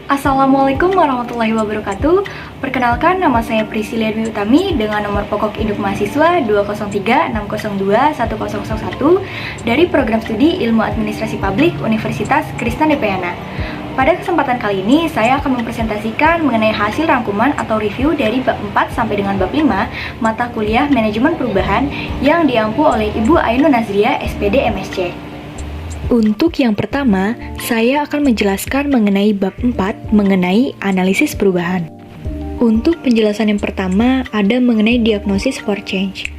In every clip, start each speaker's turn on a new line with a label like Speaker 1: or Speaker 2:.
Speaker 1: Assalamualaikum warahmatullahi wabarakatuh. Perkenalkan, nama saya Priscilia Dwi Utami dengan nomor pokok induk mahasiswa 203-602-1001 dari program studi Ilmu Administrasi Publik Universitas Kristen Depayana. Pada kesempatan kali ini, saya akan mempresentasikan mengenai hasil rangkuman atau review dari bab 4 sampai dengan bab 5 mata kuliah Manajemen Perubahan yang diampu oleh Ibu Ainun Nazria, SPD MSc. Untuk yang pertama, saya akan menjelaskan mengenai bab 4 mengenai analisis perubahan. Untuk penjelasan yang pertama ada mengenai diagnosis for change.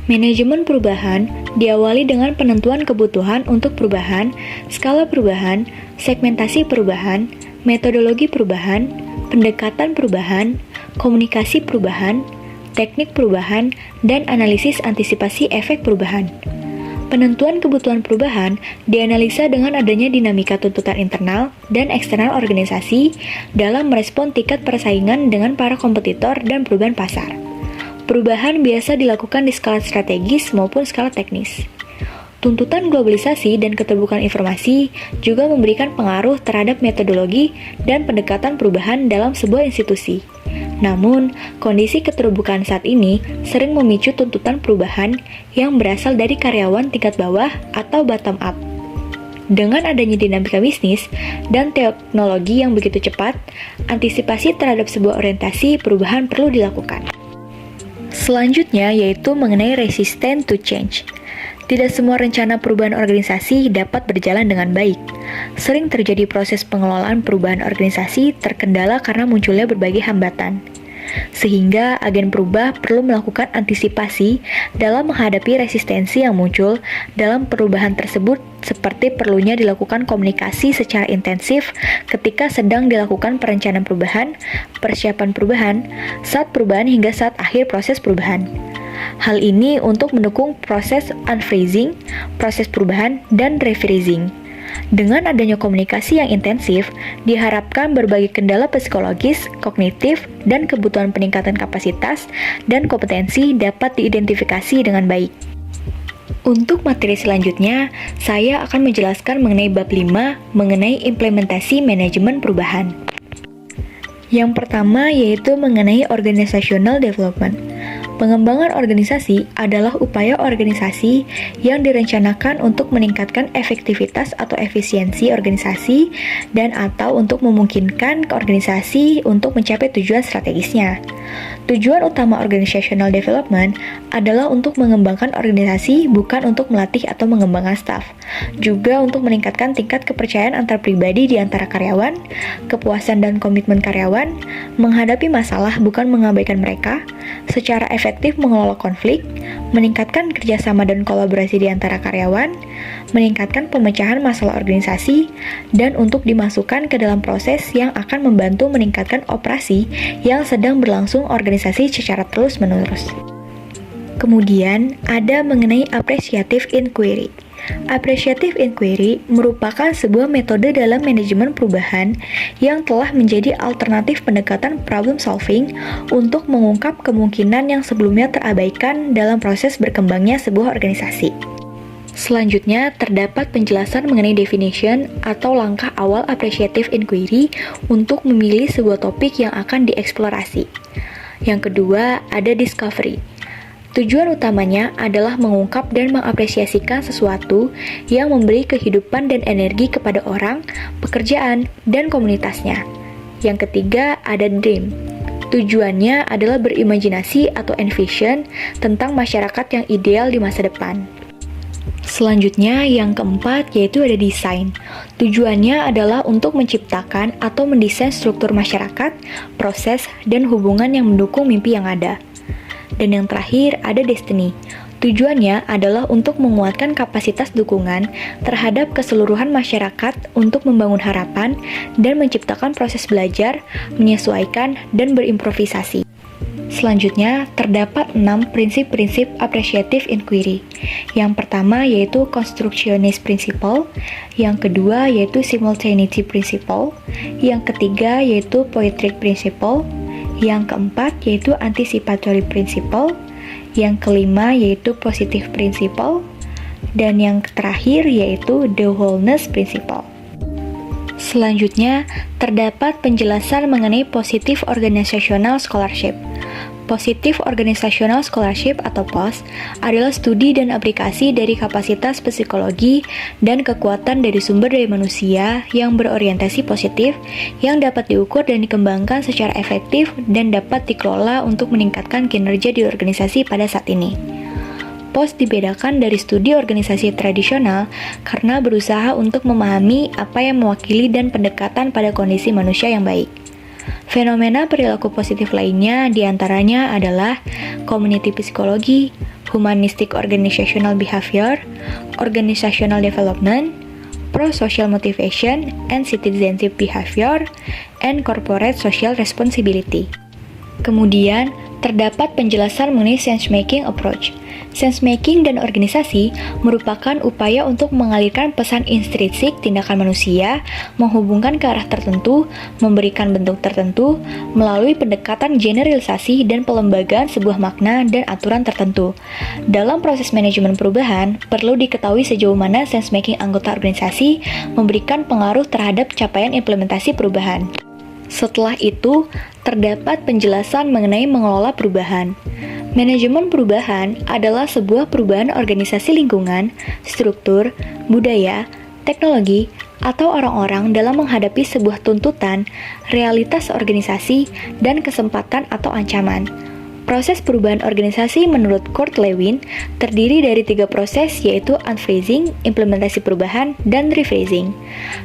Speaker 1: Manajemen perubahan diawali dengan penentuan kebutuhan untuk perubahan, skala perubahan, segmentasi perubahan, metodologi perubahan, pendekatan perubahan, komunikasi perubahan, teknik perubahan, dan analisis antisipasi efek perubahan. Penentuan kebutuhan perubahan dianalisa dengan adanya dinamika tuntutan internal dan eksternal organisasi dalam merespon tingkat persaingan dengan para kompetitor dan perubahan pasar. Perubahan biasa dilakukan di skala strategis maupun skala teknis. Tuntutan globalisasi dan keterbukaan informasi juga memberikan pengaruh terhadap metodologi dan pendekatan perubahan dalam sebuah institusi. Namun, kondisi keterbukaan saat ini sering memicu tuntutan perubahan yang berasal dari karyawan tingkat bawah atau bottom up. Dengan adanya dinamika bisnis dan teknologi yang begitu cepat, antisipasi terhadap sebuah orientasi perubahan perlu dilakukan. Selanjutnya yaitu mengenai resistant to change. Tidak semua rencana perubahan organisasi dapat berjalan dengan baik. Sering terjadi proses pengelolaan perubahan organisasi terkendala karena munculnya berbagai hambatan. Sehingga agen perubah perlu melakukan antisipasi dalam menghadapi resistensi yang muncul dalam perubahan tersebut, seperti perlunya dilakukan komunikasi secara intensif ketika sedang dilakukan perencanaan perubahan, persiapan perubahan, saat perubahan hingga saat akhir proses perubahan. Hal ini untuk mendukung proses unfreezing, proses perubahan, dan refreezing. Dengan adanya komunikasi yang intensif, diharapkan berbagai kendala psikologis, kognitif, dan kebutuhan peningkatan kapasitas dan kompetensi dapat diidentifikasi dengan baik. Untuk materi selanjutnya, saya akan menjelaskan mengenai bab 5 mengenai implementasi manajemen perubahan. Yang pertama yaitu mengenai organizational development. Pengembangan organisasi adalah upaya organisasi yang direncanakan untuk meningkatkan efektivitas atau efisiensi organisasi dan atau untuk memungkinkan organisasi untuk mencapai tujuan strategisnya. Tujuan utama organizational development adalah untuk mengembangkan organisasi, bukan untuk melatih atau mengembangkan staf. Juga untuk meningkatkan tingkat kepercayaan antar pribadi di antara karyawan, kepuasan dan komitmen karyawan, menghadapi masalah bukan mengabaikan mereka, secara efektif mengelola konflik, meningkatkan kerjasama dan kolaborasi di antara karyawan, meningkatkan pemecahan masalah organisasi, dan untuk dimasukkan ke dalam proses yang akan membantu meningkatkan operasi yang sedang berlangsung organisasi secara terus-menerus. Kemudian, ada mengenai appreciative inquiry. Appreciative inquiry merupakan sebuah metode dalam manajemen perubahan yang telah menjadi alternatif pendekatan problem solving untuk mengungkap kemungkinan yang sebelumnya terabaikan dalam proses berkembangnya sebuah organisasi. Selanjutnya, terdapat penjelasan mengenai definition atau langkah awal appreciative inquiry untuk memilih sebuah topik yang akan dieksplorasi. Yang kedua, ada discovery. Tujuan utamanya adalah mengungkap dan mengapresiasikan sesuatu yang memberi kehidupan dan energi kepada orang, pekerjaan, dan komunitasnya. Yang ketiga, ada dream. Tujuannya adalah berimajinasi atau envision tentang masyarakat yang ideal di masa depan. Selanjutnya, yang keempat yaitu ada desain. Tujuannya adalah untuk menciptakan atau mendesain struktur masyarakat, proses, dan hubungan yang mendukung mimpi yang ada. Dan yang terakhir ada destiny. Tujuannya adalah untuk menguatkan kapasitas dukungan terhadap keseluruhan masyarakat untuk membangun harapan dan menciptakan proses belajar, menyesuaikan, dan berimprovisasi. Selanjutnya, terdapat 6 prinsip-prinsip appreciative inquiry. Yang pertama yaitu constructionist principle, yang kedua yaitu simultaneity principle, yang ketiga yaitu poetic principle, yang keempat yaitu anticipatory principle, yang kelima yaitu positive principle, Dan yang terakhir yaitu the wholeness principle. Selanjutnya, terdapat penjelasan mengenai Positive Organizational Scholarship. Positive Organizational Scholarship atau POS adalah studi dan aplikasi dari kapasitas psikologi dan kekuatan dari sumber daya manusia yang berorientasi positif yang dapat diukur dan dikembangkan secara efektif dan dapat dikelola untuk meningkatkan kinerja di organisasi pada saat ini. POS dibedakan dari studi organisasi tradisional karena berusaha untuk memahami apa yang mewakili dan pendekatan pada kondisi manusia yang baik. Fenomena perilaku positif lainnya diantaranya adalah community psychology, humanistic organizational behavior, organizational development, pro-social motivation, and citizenship behavior, and corporate social responsibility. Kemudian, terdapat penjelasan mengenai sense-making approach. Sense-making dan organisasi merupakan upaya untuk mengalirkan pesan intrinsik tindakan manusia, menghubungkan ke arah tertentu, memberikan bentuk tertentu, melalui pendekatan generalisasi dan pelembagaan sebuah makna dan aturan tertentu. Dalam proses manajemen perubahan, perlu diketahui sejauh mana sense-making anggota organisasi memberikan pengaruh terhadap capaian implementasi perubahan. Setelah itu, terdapat penjelasan mengenai mengelola perubahan. Manajemen perubahan adalah sebuah perubahan organisasi lingkungan, struktur, budaya, teknologi, atau orang-orang dalam menghadapi sebuah tuntutan, realitas organisasi, dan kesempatan atau ancaman. Proses perubahan organisasi menurut Kurt Lewin terdiri dari 3 proses yaitu unphrasing, implementasi perubahan, dan rephrasing.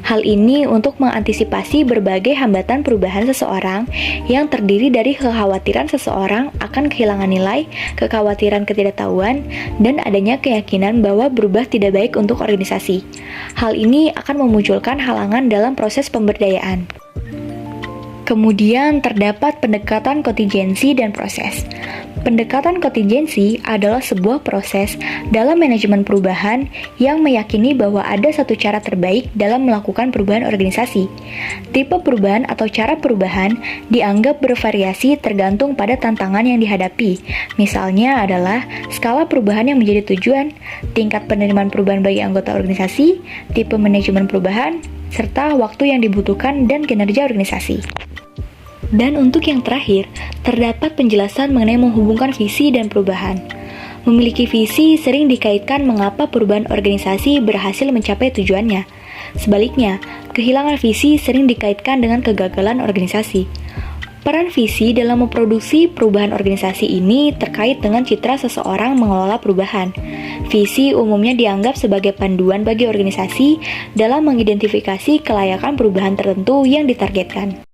Speaker 1: Hal ini untuk mengantisipasi berbagai hambatan perubahan seseorang yang terdiri dari kekhawatiran seseorang akan kehilangan nilai, kekhawatiran ketidaktahuan, dan adanya keyakinan bahwa berubah tidak baik untuk organisasi. Hal ini akan memunculkan halangan dalam proses pemberdayaan. Kemudian terdapat pendekatan kontingensi dan proses. Pendekatan kontingensi adalah sebuah proses dalam manajemen perubahan yang meyakini bahwa ada satu cara terbaik dalam melakukan perubahan organisasi. Tipe perubahan atau cara perubahan dianggap bervariasi tergantung pada tantangan yang dihadapi. Misalnya adalah skala perubahan yang menjadi tujuan, tingkat penerimaan perubahan bagi anggota organisasi, tipe manajemen perubahan, serta waktu yang dibutuhkan dan kinerja organisasi. Dan untuk yang terakhir, terdapat penjelasan mengenai menghubungkan visi dan perubahan. Memiliki visi sering dikaitkan mengapa perubahan organisasi berhasil mencapai tujuannya. Sebaliknya, kehilangan visi sering dikaitkan dengan kegagalan organisasi. Peran visi dalam memproduksi perubahan organisasi ini terkait dengan citra seseorang mengelola perubahan. Visi umumnya dianggap sebagai panduan bagi organisasi dalam mengidentifikasi kelayakan perubahan tertentu yang ditargetkan.